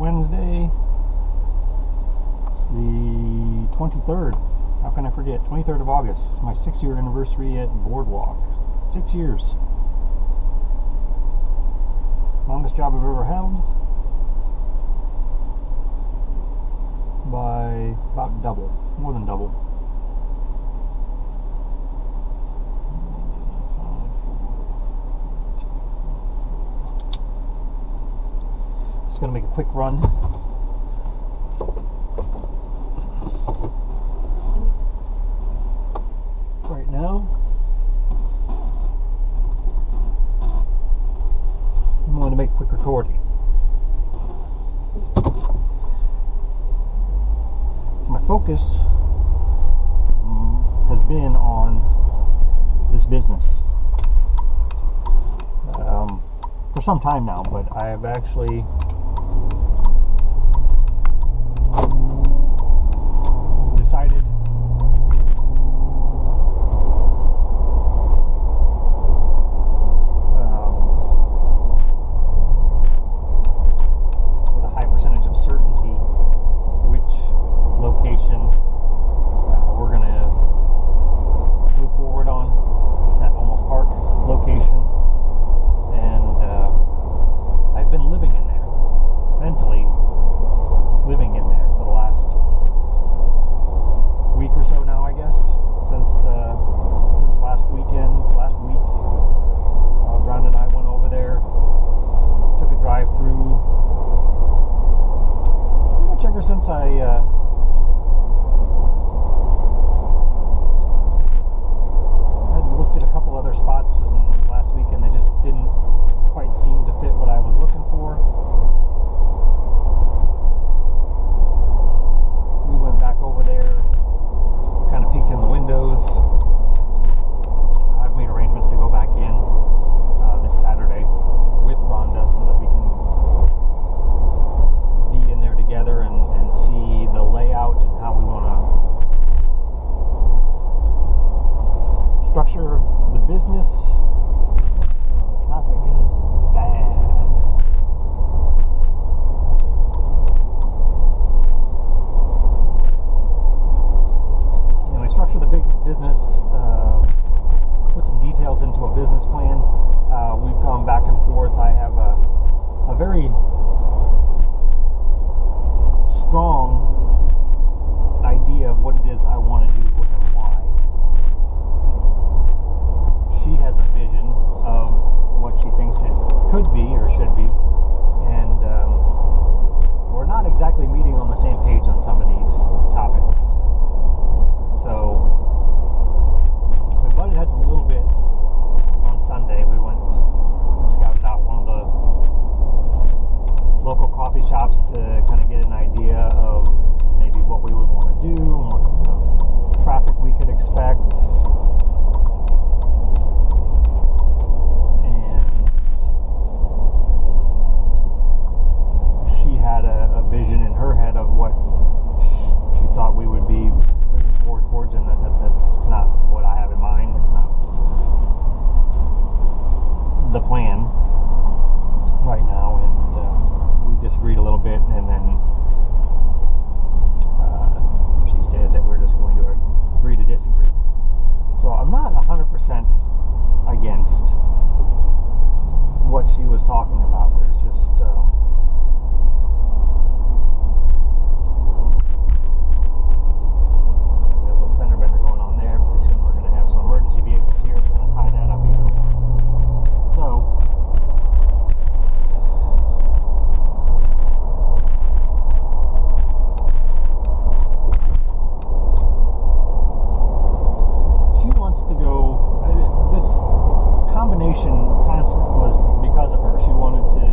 Wednesday. It's the 23rd. How can I forget? 23rd of August. It's my 6-year anniversary at Boardwalk. 6 years. Longest job I've ever held. By about double. More than double. Just going to make a quick run. Right now. I'm going to make a quick recording. So my focus has been on this business for some time now, but I have actually decided with a high percentage of certainty which location we're going to move forward on, that Olmos Park location. And I've been living in there, mentally living in there for the last week or so now, I guess, since last week. Ron and I went over there, took a drive through. Pretty much ever since I had looked at a couple other spots last week, and they just didn't quite seem to fit what I was looking for. We went back over there, kind of peeked in the windows. I've made arrangements to go back in this Saturday with Rhonda so that we can be in there together and see the layout and how we want to structure the business. Traffic is bad. Anyway, structure the big business, put some details into a business plan. We've gone back and forth. I have a very strong idea of what it is I want to do and why. She has a vision of what she thinks it could be or should be, and we're not exactly meeting on the same page on some of these topics. So we butted heads a little bit on Sunday. We went and scouted out one of the local coffee shops to kind of get an idea of maybe what we would want to do and what traffic we could expect. She had a vision in her head of what she thought we would be moving forward towards, and that's not what I have in mind. It's not the plan right now, and we disagreed a little bit, and then she stated that we're just going to agree to disagree. So I'm not 100% against what she was talking about. There's just fender bender going on there. Pretty soon we're going to have some emergency vehicles here. It's going to tie that up even more. So, she wants to go. This combination concept was because of her. She wanted to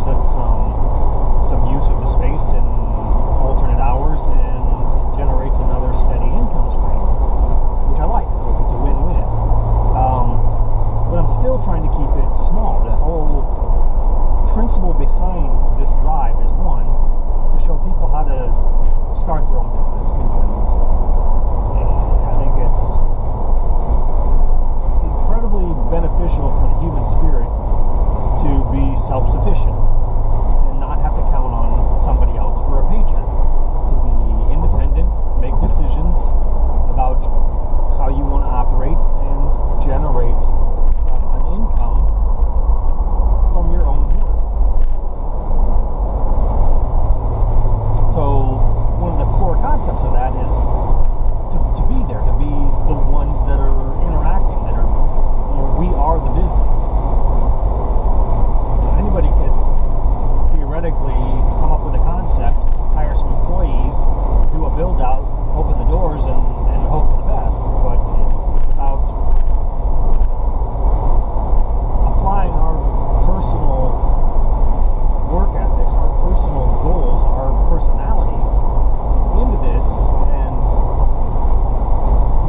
gives us some use of the space in alternate hours and generates another steady income stream, which I like. It's a win-win. But I'm still trying to keep it small. The whole principle behind this drive is, one, to show people how to start their own business, because I think it's incredibly beneficial for the human spirit to be self-sufficient and not have to count on somebody else for a paycheck, to be independent, make decisions about how you want to operate and generate an income from your own work. So one of the core concepts of that is to be there, to be the ones that are interacting, that are, we are the business. Anybody could theoretically come up with a concept, hire some employees, do a build out, open the doors, and hope for the best. But it's about applying our personal work ethics, our personal goals, our personalities into this, and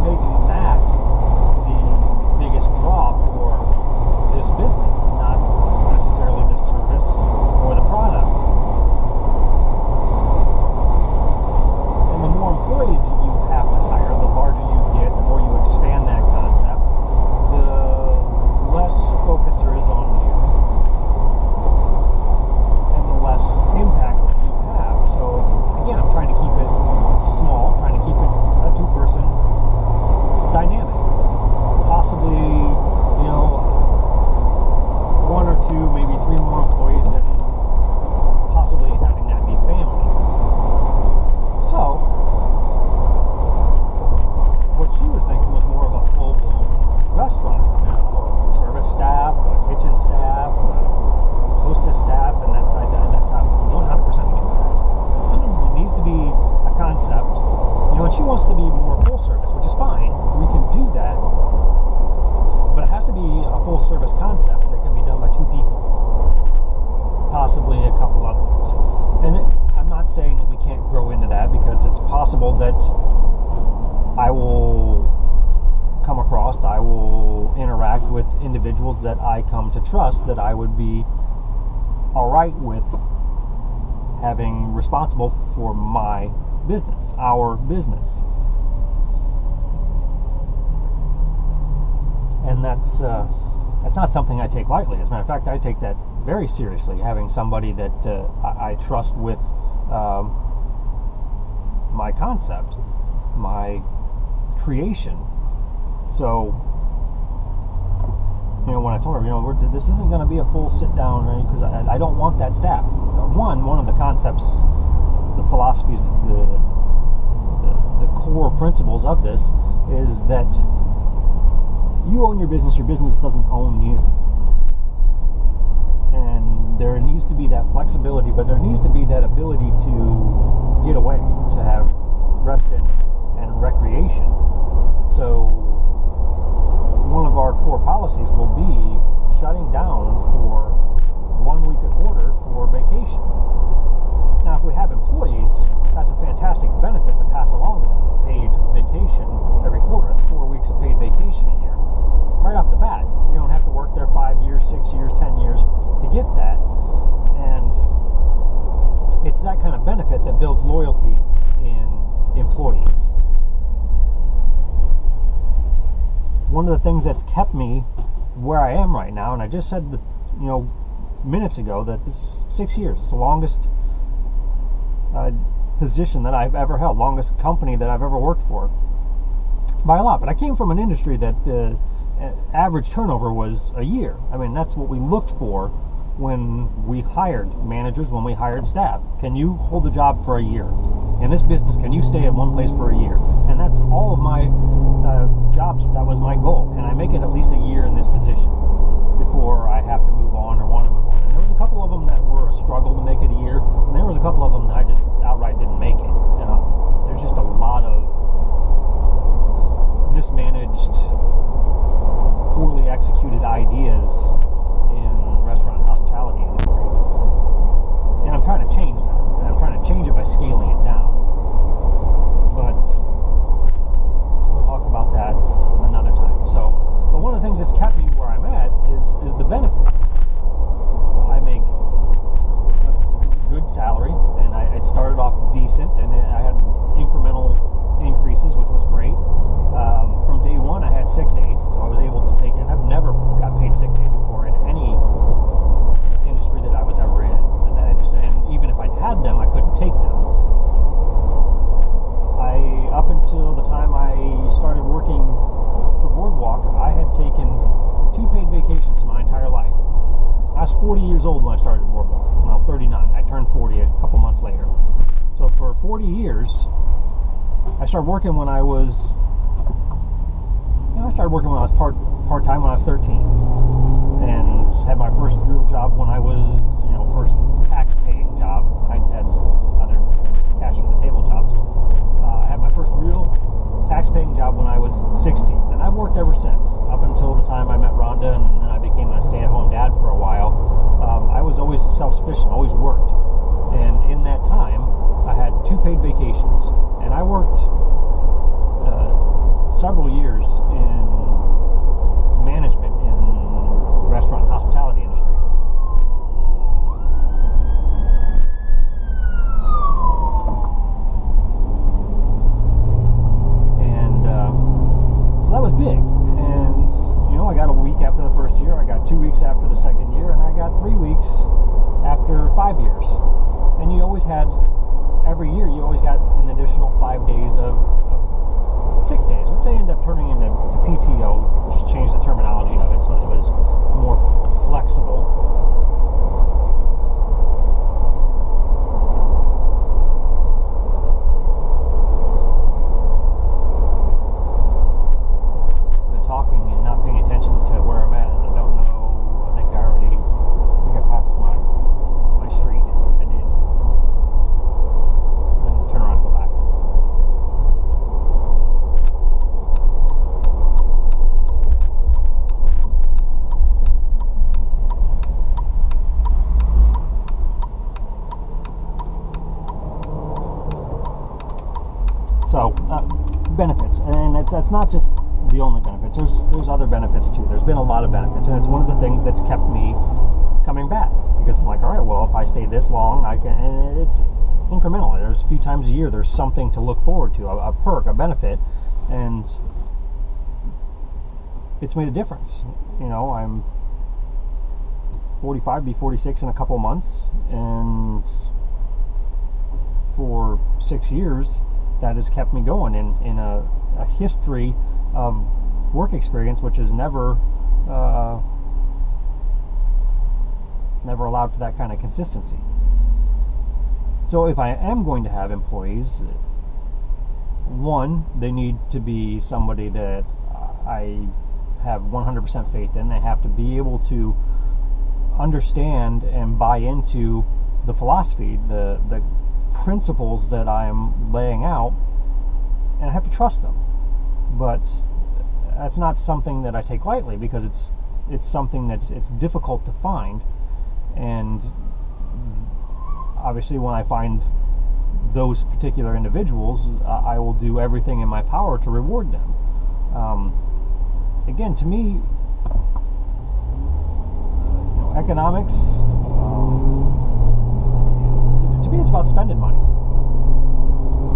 making that the biggest draw for this business, not necessarily the service or the product. And the more employees you have to hire, the larger you get, the more you expand that concept, the less focus there is on you, and the less impact that you have. So again, I'm trying to keep it small, trying to keep it a two-person dynamic. Possibly, one or two, maybe three more employees, and possibly having that be family. So, what she was thinking was more of a full-blown restaurant, service staff, kitchen staff, hostess staff, and that's I'm 100% against that. It needs to be a concept, and she wants to be more full service, which is fine. We can do that, but it has to be a full service concept that can be done by two people, possibly a couple others. And I'm not saying that we can't grow into that, because it's possible that I will come across, I will interact with individuals that I come to trust, that I would be alright with having responsible for my business, our business. And that's not something I take lightly. As a matter of fact, I take that very seriously, having somebody that I trust with my concept, my creation. So, when I told her, this isn't going to be a full sit down, because I don't want that staff. One of the concepts, the philosophies, the core principles of this is that you own your business doesn't own you. And there needs to be that flexibility, but there needs to be that ability to get away, to have rest and recreation. So one of our core policies will be shutting down for 1 week a quarter for vacation. Now, if we have employees, that's a fantastic benefit to pass along to them. A paid vacation every quarter. That's 4 weeks of paid vacation a year. Right off the bat, you don't have to work there 5 years, 6 years, 10 years to get that. And it's that kind of benefit that builds loyalty in employees. One of the things that's kept me where I am right now, and I just said, minutes ago, that this 6 years, it's the longest position that I've ever held, longest company that I've ever worked for, by a lot. But I came from an industry that the average turnover was a year. I mean, that's what we looked for when we hired managers, when we hired staff. Can you hold the job for a year? In this business, can you stay in one place for a year? And that's all of my jobs. That was my goal. Can I make it at least a year in this position before I have to move on or want to move on? And there was a couple of them that were a struggle to make it a year, and there was a couple of them that I just outright didn't make it. There's just a lot of mismanaged, poorly executed ideas in restaurant and hospitality industry. years old when I started Boardwalk. Well, 39. I turned 40 a couple months later. So for 40 years, I started working when I was, part-time when I was 13. And had my first real job when I was, first tax-paying job. I had other cash on the table jobs. I had my first real tax-paying job when I was 16, and I've worked ever since, up until the time I met Rhonda, and then I became a stay-at-home dad for a while. I was always self-sufficient, always worked, and in that time, I had 2 paid vacations, and I worked several years in management in the restaurant and hospitality industry. That was big, and I got a week after the first year, I got 2 weeks after the second year, and I got 3 weeks after 5 years. And every year you always got an additional 5 days of sick days, which they end up turning into PTO, just change the terminology of it so that it was more flexible. Benefits, and that's not just the only benefits. There's other benefits too. There's been a lot of benefits, and it's one of the things that's kept me coming back, because I'm like, all right, well, if I stay this long, I can. And it's incremental. There's a few times a year there's something to look forward to, a perk, a benefit, and it's made a difference. I'm 45, be 46 in a couple months, and for 6 years that has kept me going in a history of work experience, which has never allowed for that kind of consistency. So if I am going to have employees, one, they need to be somebody that I have 100% faith in. They have to be able to understand and buy into the philosophy, the principles that I'm laying out, and I have to trust them. But that's not something that I take lightly, because it's something it's difficult to find. And obviously when I find those particular individuals, I will do everything in my power to reward them. Again, to me, economics, to me it's about spending money.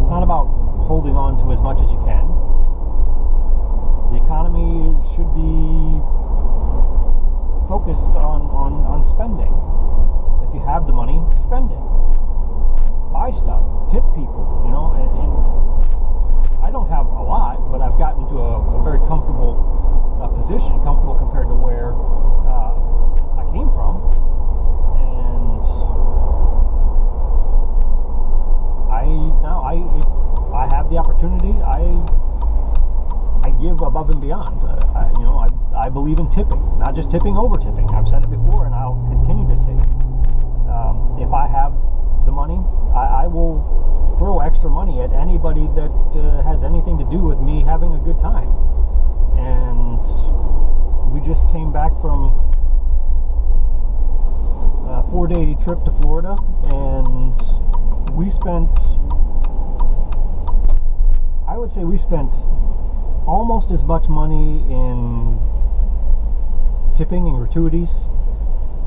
It's not about holding on to as much as you can. The economy should be focused on spending. If you have the money, spend it. Buy stuff, tip people, and I don't have a lot, but I've gotten to a very comfortable position, comfortable compared to where I came from, and if I have the opportunity, I give above and beyond. I believe in tipping, not just tipping over tipping. I've said it before, and I'll continue to say it. If I have the money, I will throw extra money at anybody that has anything to do with me having a good time. And we just came back from a 4-day trip to Florida, and I would say we spent almost as much money in tipping and gratuities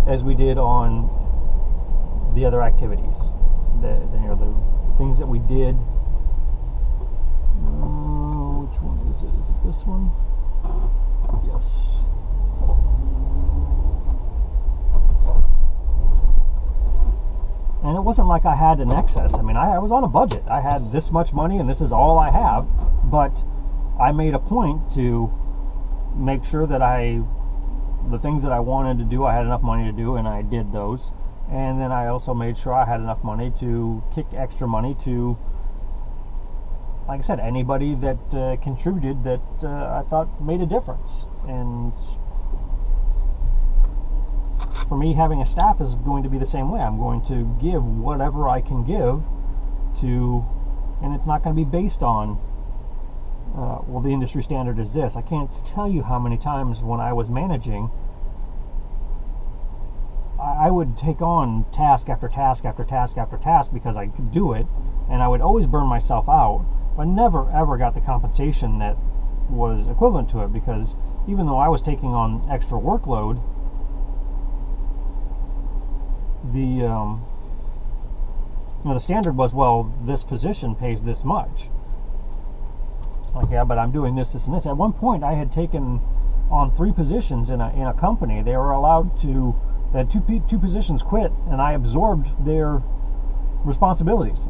as we did on the other activities. The things that we did. Which one is it? Is it this one? Yes. And it wasn't like I had an excess. I mean, I was on a budget. I had this much money, and this is all I have. But I made a point to make sure that I the things that I wanted to do, I had enough money to do, and I did those. And then I also made sure I had enough money to kick extra money to, like I said, anybody that contributed that I thought made a difference. And for me, having a staff is going to be the same way. I'm going to give whatever I can give to, and it's not going to be based on, well, the industry standard is this. I can't tell you how many times when I was managing, I would take on task after task after task after task because I could do it, and I would always burn myself out, but never ever got the compensation that was equivalent to it, because even though I was taking on extra workload, the the standard was, well, this position pays this much. Like, yeah, but I'm doing this, this, and this. At one point, I had taken on 3 positions in a company. They were allowed to, they had two positions quit, and I absorbed their responsibilities.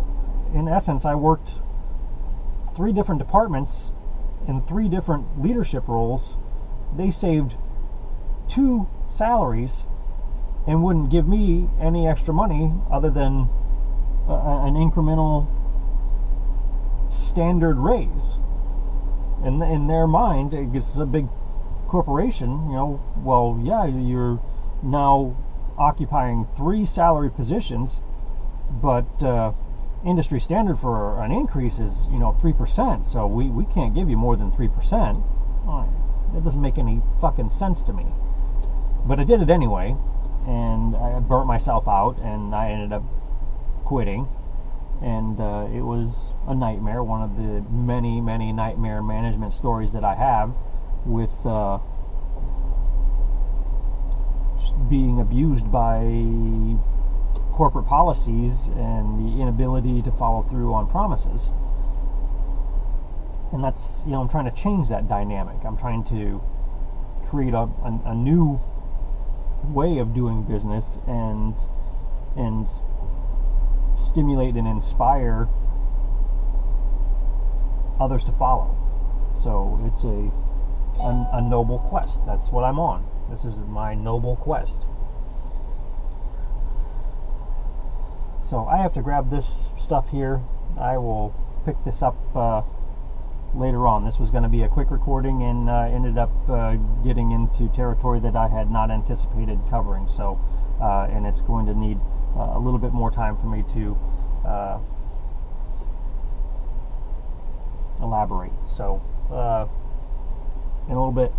In essence, I worked 3 different departments in 3 different leadership roles. They saved 2 salaries and wouldn't give me any extra money other than an incremental standard raise. In their mind, it's a big corporation, well, yeah, you're now occupying 3 salary positions, but industry standard for an increase is 3%, so we can't give you more than 3%. That doesn't make any fucking sense to me. But I did it anyway, and I burnt myself out, and I ended up quitting, and it was a nightmare. One of the many, many nightmare management stories that I have with just being abused by corporate policies and the inability to follow through on promises. And that's, I'm trying to change that dynamic. I'm trying to create a new way of doing business and stimulate and inspire others to follow. So it's a noble quest. That's what I'm on. This is my noble quest. So I have to grab this stuff here. I will pick this up later on. This was going to be a quick recording, and ended up getting into territory that I had not anticipated covering. So, and it's going to need a little bit more time for me to elaborate. So, in a little bit.